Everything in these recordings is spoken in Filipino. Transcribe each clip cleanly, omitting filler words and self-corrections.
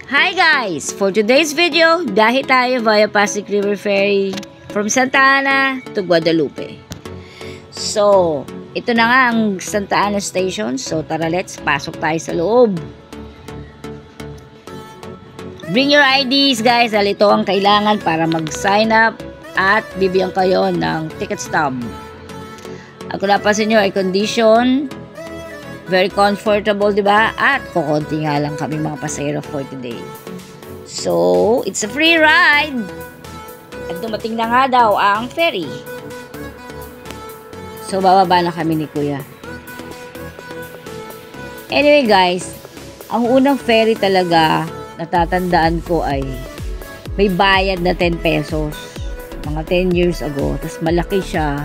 Hi guys! For today's video, biyahe tayo via Pasig River Ferry from Santa Ana to Guadalupe. So, ito na nga ang Santa Ana Station. So, tara let's pasok tayo sa loob. Bring your IDs guys, dahil ito ang kailangan para mag-sign up at bibigyan kayo ng ticket stub. Ang kung napansin nyo ay condition. Very comfortable, di ba? At kukunti nga lang kami mga pasahero for today. So, it's a free ride. At dumating na nga daw ang ferry. So, bababa na kami ni Kuya. Anyway guys, ang unang ferry talaga natatandaan ko ay may bayad na 10 pesos. Mga 10 years ago. Tapos malaki siya.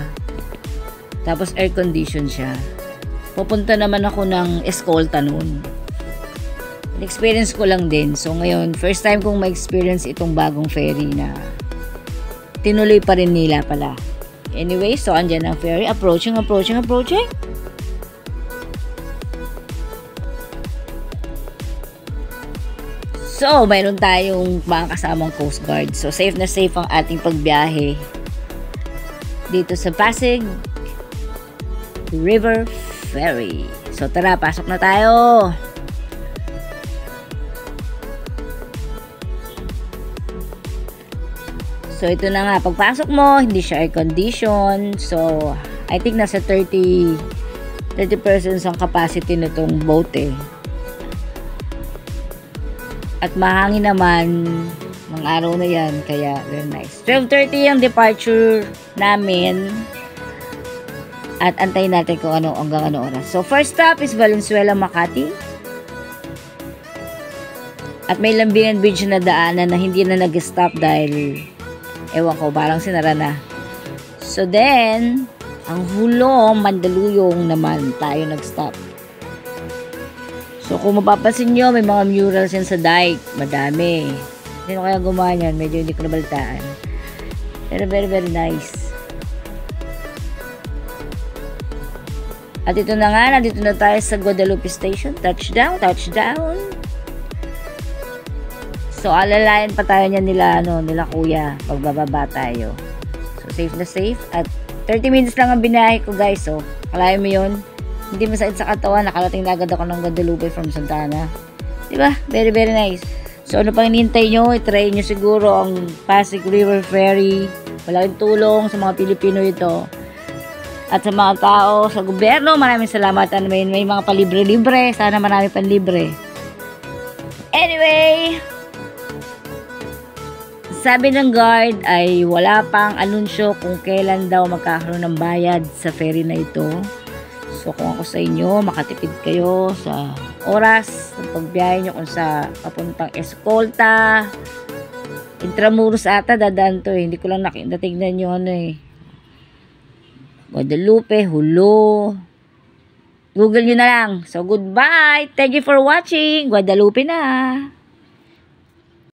Tapos air condition siya. Pupunta naman ako ng Escolta noon. Experience ko lang din. So ngayon, first time kong ma-experience itong bagong ferry na tinuloy pa rin nila pala. Anyway, so andyan ang ferry. Approaching. So, mayroon tayong mga kasamang Coast Guard. So, safe na safe ang ating pagbiyahe dito sa Pasig River Ferry. So tara, pasok na tayo. So ito na nga, pagpasok mo, hindi siya air condition. So I think nasa 30 persons ang capacity nitong boat eh. At mahangin naman ng araw na yan, kaya very nice. 12:30 ang departure namin. At antayin natin kung hanggang ano oras. So, first stop is Valenzuela, Makati. At may Lambingan Bridge na daanan na hindi na nag-stop dahil, ewan ko, parang sinara na. So, then, ang Hulong, Mandaluyong naman tayo nag-stop. So, kung mapapansin nyo, may mga murals yan sa dike. Madami. Sino kaya gumawa yan? Medyo hindi ko nabalitaan. Pero very nice. At ito na nga, nandito na tayo sa Guadalupe Station. Touchdown. So, alalayan pa tayo niya nila Kuya, pagbababa tayo. So, safe na safe. At 30 minutes lang ang binahe ko, guys. So, kalahin mo yun. Hindi masakit sa katawan. Nakarating na agad ako ng Guadalupe from Santa Ana. Diba? Very nice. So, ano pang hinihintay nyo? I-try nyo siguro ang Pasig River Ferry. Malaking tulong sa mga Pilipino ito. At sa mga tao, sa gobyerno, maraming salamat. May mga palibre-libre. Sana marami pang libre. Anyway, sabi ng guard ay wala pang anunsyo kung kailan daw magkakaroon ng bayad sa ferry na ito. So kung ako sa inyo, makatipid kayo sa oras ng pagbiyahe nyo kung sa papuntang Escolta. Intramuros ata dadaan to eh. Hindi ko lang natignan yung Guadalupe, Hulo. Google nyo na lang. So, goodbye. Thank you for watching. Guadalupe na.